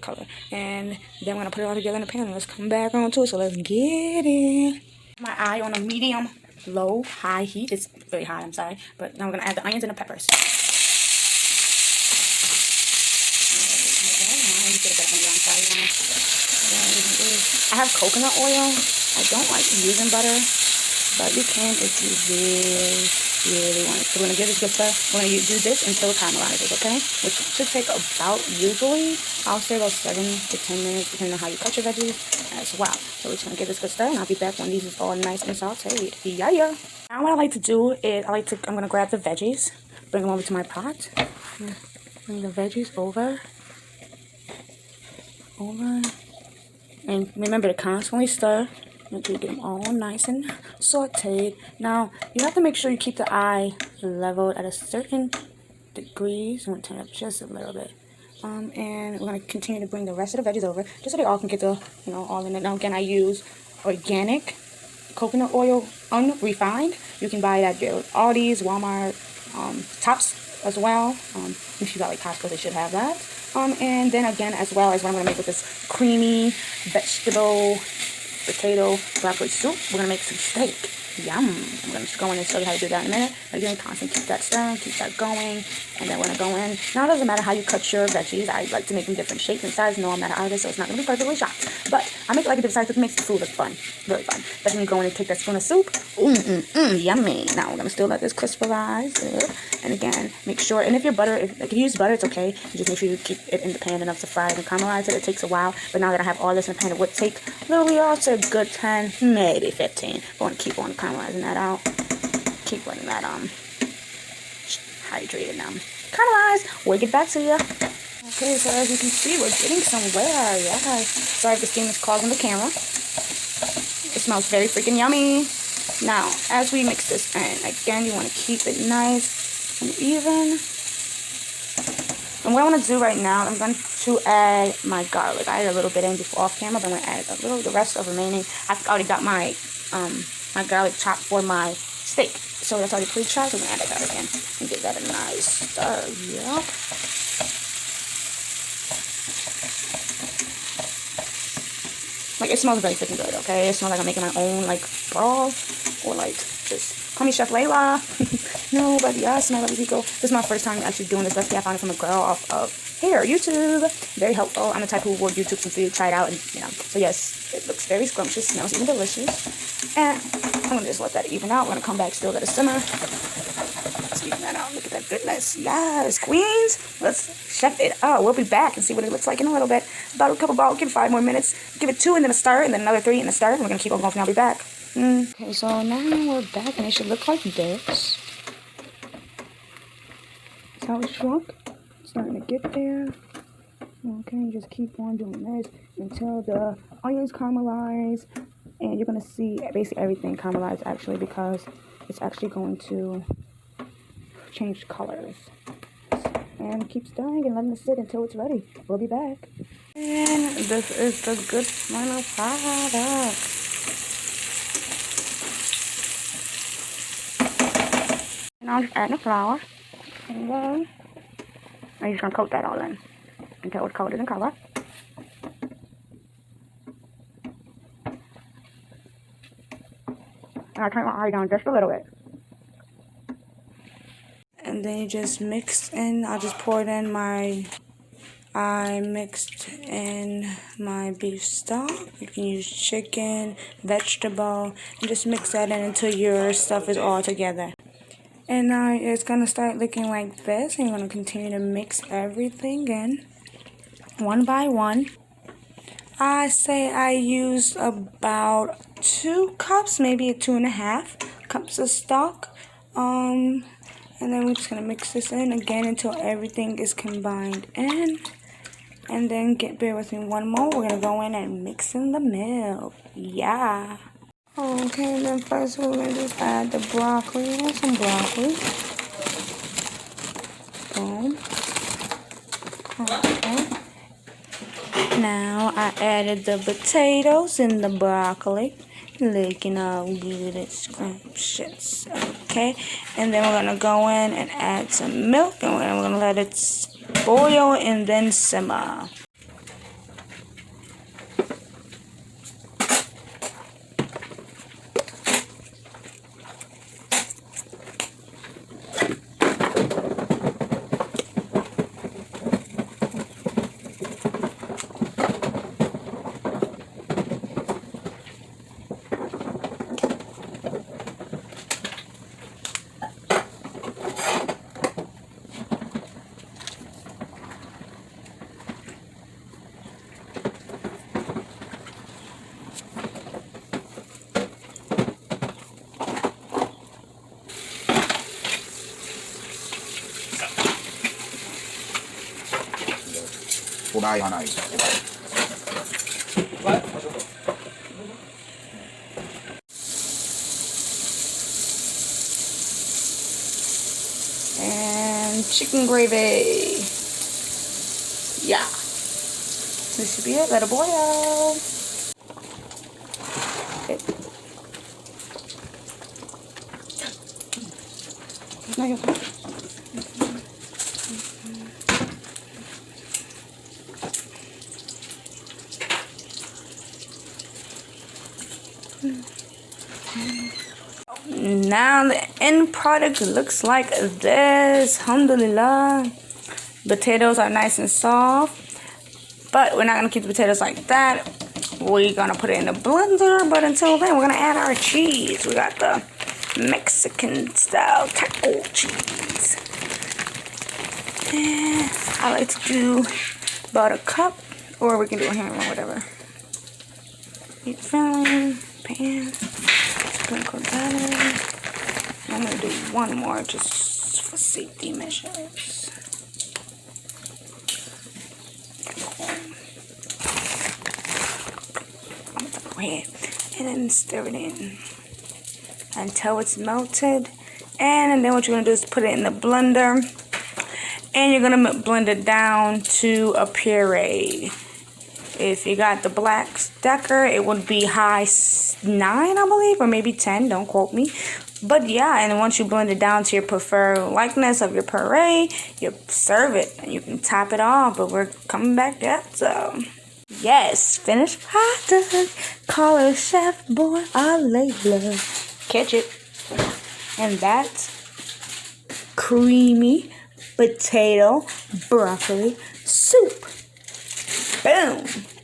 color. And then we're gonna put it all together in the pan and let's come back onto it. So let's get it. My eye on a medium, low, high heat. It's very high, I'm sorry. But now we're gonna add the onions and the peppers. I have coconut oil. I don't like using butter, but you can if you really want it. So we're gonna give this good stir. We're gonna do this until it caramelizes, okay? Which should take about, usually, I'll say about 7 to 10 minutes, depending on how you cut your veggies as well. So we're just gonna give this good stir, and I'll be back when these is all nice and sauteed. Yeah. Now what I like to do is I'm gonna grab the veggies, bring them over to my pot, bring the veggies over, and remember to constantly stir until you get them all nice and sauteed. Now, you have to make sure you keep the eye leveled at a certain degree. So I'm going to turn it up just a little bit. And we're going to continue to bring the rest of the veggies over, just so they all can get the, all in it. Now, again, I use organic coconut oil, unrefined. You can buy it at your Aldi's, Walmart, Tops as well. If you got like Costco, they should have that. And then again, as well as what I'm going to make with this creamy vegetable, potato, broccoli soup, we're going to make some steak. Yum. I'm going to go in and show you how to do that in a minute. Again, constantly keep that stirring, keep that going, and then we're going to go in. Now, it doesn't matter how you cut your veggies. I like to make them different shapes and sizes. No, I'm not an artist, so it's not going to be perfectly shot. But I make it like a different size because it makes the food look fun. Really fun. But then you go in and take that spoon of soup. Yummy. Now, we're going to still let this crisparize. And again, make sure, and if you use butter, it's okay. You just make sure you keep it in the pan enough to fry it and caramelize it. It takes a while. But now that I have all this in the pan, it would take literally also a good 10, maybe 15. I want to keep on caramelizing that out. Keep letting that hydrated now. Caramelize. We'll get back to you. Okay, so as you can see, we're getting somewhere. Yeah. Sorry if the steam is clogging the camera. It smells very freaking yummy. Now, as we mix this in, again, you want to keep it nice and even. And what I want to do right now, I'm going to add my garlic. I added a little bit in before off camera, but I'm going to add the rest of remaining. I've already got my my garlic chopped for my steak. So that's already pre-chopped. I'm going to add that garlic in and give that a nice stir. Yep. Like, it smells very freaking good, okay? It smells like I'm making my own, like, broth or, like, just call me Chef Layla. No, but yes, my lovely people. This is my first time actually doing this recipe. I found it from a girl off of YouTube. Very helpful. I'm the type who will YouTube some food, try it out, and, So, yes, it looks very scrumptious. Smells even delicious. And I'm going to just let that even out. We're going to come back, still let it simmer. Let's even that out. Look at that goodness. Yes, queens. Let's chef it up. We'll be back and see what it looks like in a little bit. About a couple give 5 more minutes. Give it 2 and then a stir, and then another 3 and a stir. And we're going to keep on going, and I'll be back. Okay, so now we're back, and it should look like this. That's how it shrunk. It's starting to get there. Okay, just keep on doing this until the onions caramelize. And you're going to see basically everything caramelize, actually, because it's actually going to change colors. And keep stirring and letting it sit until it's ready. We'll be back. And this is the good final product. And I'll just add the flour. And then I'm just going to coat that all in until it's coated in color. And I'll turn my eye down just a little bit. And then you just mix in, I'll just pour it in I mixed in my beef stock. You can use chicken, vegetable, and just mix that in until your stuff is all together. And now it's going to start looking like this. And you're going to continue to mix everything in, one by one. I say I used about 2 cups, maybe 2.5 cups of stock. And then we're just going to mix this in again until everything is combined in. And then bear with me one more. We're going to go in and mix in the milk. Yeah. Okay, then first we're going to just add the broccoli. And some broccoli. Boom. Okay. Now I added the potatoes and the broccoli. Looking all good and scrumptious. Okay. And then we're going to go in and add some milk. And we're going to let it boil and then simmer. And chicken gravy. Yeah. This should be it. Let it boil. Okay. Now the end product looks like this. Alhamdulillah. Potatoes are nice and soft. But we're not going to keep the potatoes like that. We're going to put it in the blender. But until then, we're going to add our cheese. We got the Mexican style taco cheese. And I like to do about a cup. Or we can do a hammer or whatever. Heat filling, pan, sprinkle that in. I'm going to do one more just for safety measures. And then stir it in until it's melted. And then what you're going to do is put it in the blender. And you're going to blend it down to a puree. If you got the black Decker, it would be high 9, I believe, or maybe 10. Don't quote me. But yeah, and once you blend it down to your preferred likeness of your puree, you serve it and you can top it off. But we're coming back to that, so yes, finished product. Call her Chef Boy or Layla. Catch it. And that's creamy potato broccoli soup. Boom.